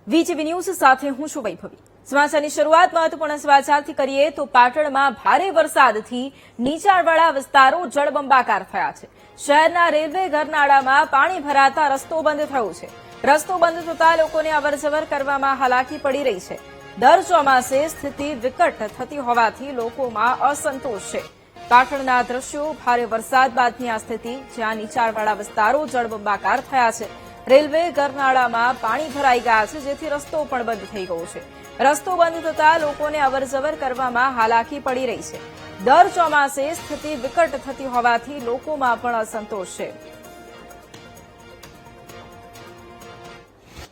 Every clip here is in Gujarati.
વીટીવી ન્યૂઝ સાથે હું છું વૈભવી। સમાચારની શરૂઆત મહત્વપૂર્ણ સમાચારથી કરીએ તો પાટણમાં ભારે વરસાદથી નીચાણવાળા વિસ્તારો જળબંબાકાર થયા છે। શહેરના રેલવે ગરનાળામાં પાણી ભરાતા રસ્તો બંધ થયો છે। રસ્તો બંધ થતા લોકોને અવરજવર કરવામાં હાલાકી પડી રહી છે। દર ચોમાસે સ્થિતિ વિકટ થતી હોવાથી લોકોમાં અસંતોષ છે। પાટણના દ્રશ્યો ભારે વરસાદ બાદની આ સ્થિતિ, જ્યાં નીચાણવાળા વિસ્તારો જળબંબાકાર થયા છે। રેલવે ગરનાળામાં પાણી ભરાઈ ગયા છે, જેથી રસ્તો પણ બંધ થઈ ગયો છે। રસ્તો બંધ થતા લોકોને અવરજવર કરવામાં હાલાકી પડી રહી છે। દર ચોમાસે સ્થિતિ વિકટ થતી હોવાથી લોકોમાં પણ અસંતોષ છે।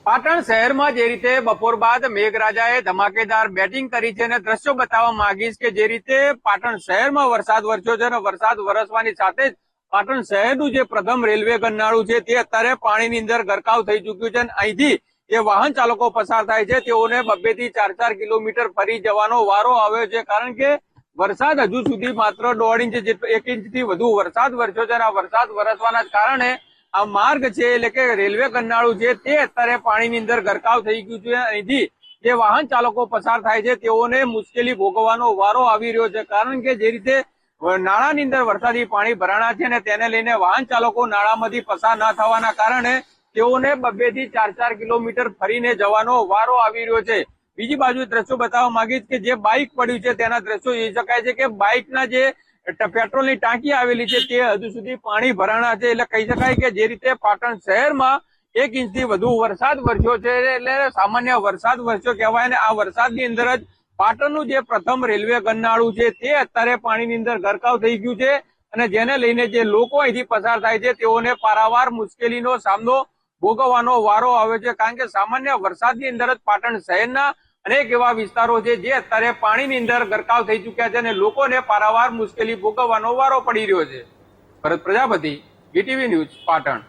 પાટણ શહેરમાં જે રીતે બપોર બાદ મેઘરાજાએ ધમાકેદાર બેટિંગ કરી છે અને દ્રશ્યો બતાવવા માંગીશ કે જે રીતે પાટણ શહેરમાં વરસાદ વરસ્યો છે અને વરસાદ વરસવાની સાથે જ પાટણ શહેરનું જે પ્રથમ રેલવે ગરનાળું છે તે અત્યારે પાણીની અંદર ગરકાવ થઈ ચૂક્યું છે અને અહીંથી જે વાહન ચાલકો પસાર થાય છે તેઓને 2 થી 4 કિલોમીટર ફરી જવાનો વારો આવ્યો છે, કારણ કે વરસાદ હજુ સુધી માત્ર 1.5 ઇંચ 1 ઇંચથી વધુ વરસાદ વરસ્યો છે અને આ વરસાદ વરસવાના કારણે આ માર્ગ છે એટલે કે રેલવે ગરનાળું છે તે અત્યારે પાણીની અંદર ગરકાવ થઈ ગયું છે। અહીંથી જે વાહન ચાલકો પસાર થાય છે તેઓને મુશ્કેલી ભોગવવાનો વારો આવી રહ્યો છે, કારણ કે જે રીતે નાળાની અંદર વરસાદી પાણી ભરાણા છે અને તેને લઈને વાહન ચાલકો નાળામાંથી પસાર ન થવાના કારણે તેઓને 2 થી 4 કિલોમીટર ફરીને જવાનો વારો આવી રહ્યો છે। બીજી બાજુ દ્રશ્યો બતાવવા માંગીશ કે જે બાઇક પડ્યું છે તેના દ્રશ્યો જોઈ શકાય છે કે બાઇકના જે પેટ્રોલની ટાંકી આવેલી છે તે હજુ સુધી પાણી ભરાણા છે। એટલે કહી શકાય કે જે રીતે પાટણ શહેરમાં 1 ઇંચથી વધુ વરસાદ વરસ્યો છે, એટલે સામાન્ય વરસાદ વરસ્યો કહેવાય અને આ વરસાદની અંદર જ પાટણનું જે પ્રથમ રેલવે ગરનાળું છે તે અત્યારે પાણીની અંદર ગરકાવ થઈ ગયું છે અને જેને લઈને જે લોકો અહીંથી પસાર થાય છે તેઓને પારાવાર મુશ્કેલીનો સામનો ભોગવવાનો વારો આવે છે, કારણ કે સામાન્ય વરસાદની અંદર જ પાટણ શહેરના અનેક એવા વિસ્તારો છે જે અત્યારે પાણીની અંદર ગરકાવ થઈ ચુક્યા છે અને લોકોને પારાવાર મુશ્કેલી ભોગવવાનો વારો પડી રહ્યો છે। ભરત પ્રજાપતિ, વીટીવી ન્યૂઝ, પાટણ।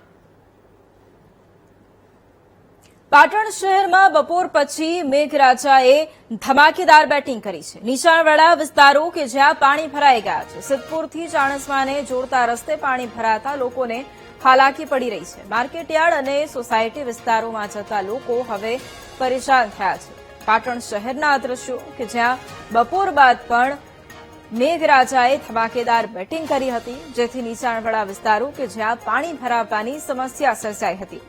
પાટણ શહેરમાં બપોર પછી મેઘરાજાએ ધમાકેદાર બેટિંગ કરી છે। નીચાણવાળા વિસ્તારો કે જ્યાં પાણી ભરાઈ ગયા છે, સિદ્ધપુરથી ચાણસ્માને જોડતા રસ્તે પાણી ભરાતા લોકોને હાલાકી પડી રહી છે। માર્કેટયાર્ડ અને સોસાયટી વિસ્તારોમાં જતા લોકો હવે પરેશાન થયા છે। પાટણ શહેરના દ્રશ્યો કે જ્યાં બપોર બાદ પણ મેઘરાજાએ ધમાકેદાર બેટિંગ કરી હતી, જેથી નીચાણવાળા વિસ્તારો કે જ્યાં પાણી ભરાવાની સમસ્યા સર્જાઈ હતી।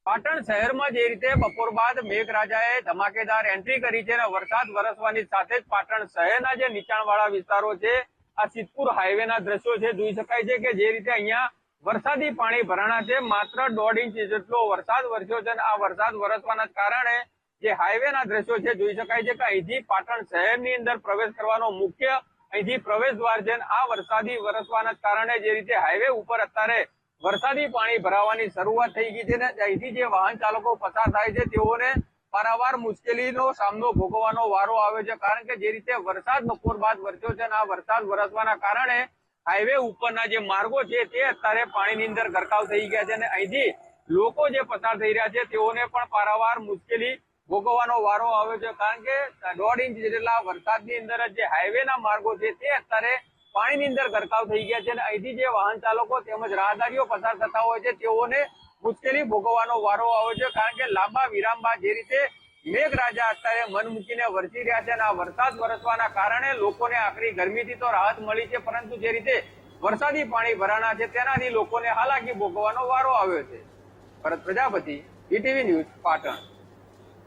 પાટણ શહેરમાં જે રીતે બપોર બાદ મેઘરાજાએ ધમાકેદાર એન્ટ્રી કરી છે અને વરસાદ વરસવાની સાથે જ પાટણ શહેરના જે નીચાણવાળા વિસ્તારો છે, આ સિદ્ધપુર હાઈવેના દ્રશ્યો છે, જોઈ શકાય છે કે જે રીતે અહીંયા વરસાદી પાણી ભરાણા છે। માત્ર 1.5 ઇંચ જેટલો વરસાદ વરસ્યો છે અને આ વરસાદ વરસવાના કારણે જે હાઈવેના દ્રશ્યો છે જોઈ શકાય છે કે અહીંથી પાટણ શહેરની અંદર પ્રવેશ કરવાનો મુખ્ય અહીંથી પ્રવેશ દ્વાર છે। આ વરસાદી વરસવાના કારણે જે રીતે હાઈવે ઉપર અત્યારે વરસાદી પાણી ભરાવાની શરૂઆત થઈ ગઈ છે ને અહીંથી જે વાહન ચાલકો પસાર થાય છે તેઓને પારાવાર મુશ્કેલીનો સામનો ભોગવવાનો વારો આવે છે, કારણ કે જે રીતે વરસાદ બપોર બાદ વરસ્યો છે અને આ વરસાદ વરસવાના કારણે હાઈવે ઉપરના જે માર્ગો છે તે અત્યારે પાણીની અંદર ગરકાવ થઈ ગયા છે અને અહીંથી લોકો જે પસાર થઈ રહ્યા છે તેઓને પણ પારાવાર મુશ્કેલી ભોગવવાનો વારો આવ્યો છે, કારણ કે 1.5 ઇંચ જેટલા વરસાદની અંદર જે હાઈવેના માર્ગો છે તે અત્યારે પાણીની અંદર ગરકાવ થઈ ગયા છે અને અહીંથી જે વાહન ચાલકો તેમજ રાહદારીઓ પસાર થતા હોય છે તેઓને મુશ્કેલી ભોગવવાનો વારો આવે છે, કારણ કે લાંબા વિરામ બાદ જે રીતે મેઘરાજા અત્યારે મન મૂકીને વરસી રહ્યા છે અને આ વરસાદ વરસવાના કારણે લોકોને આકરી ગરમીથી તો રાહત મળી છે, પરંતુ જે રીતે વરસાદી પાણી ભરાણા છે તેનાથી લોકોને હાલાકી ભોગવવાનો વારો આવ્યો છે। ભરત પ્રજાપતિ, વીટીવી ન્યૂઝ, પાટણ।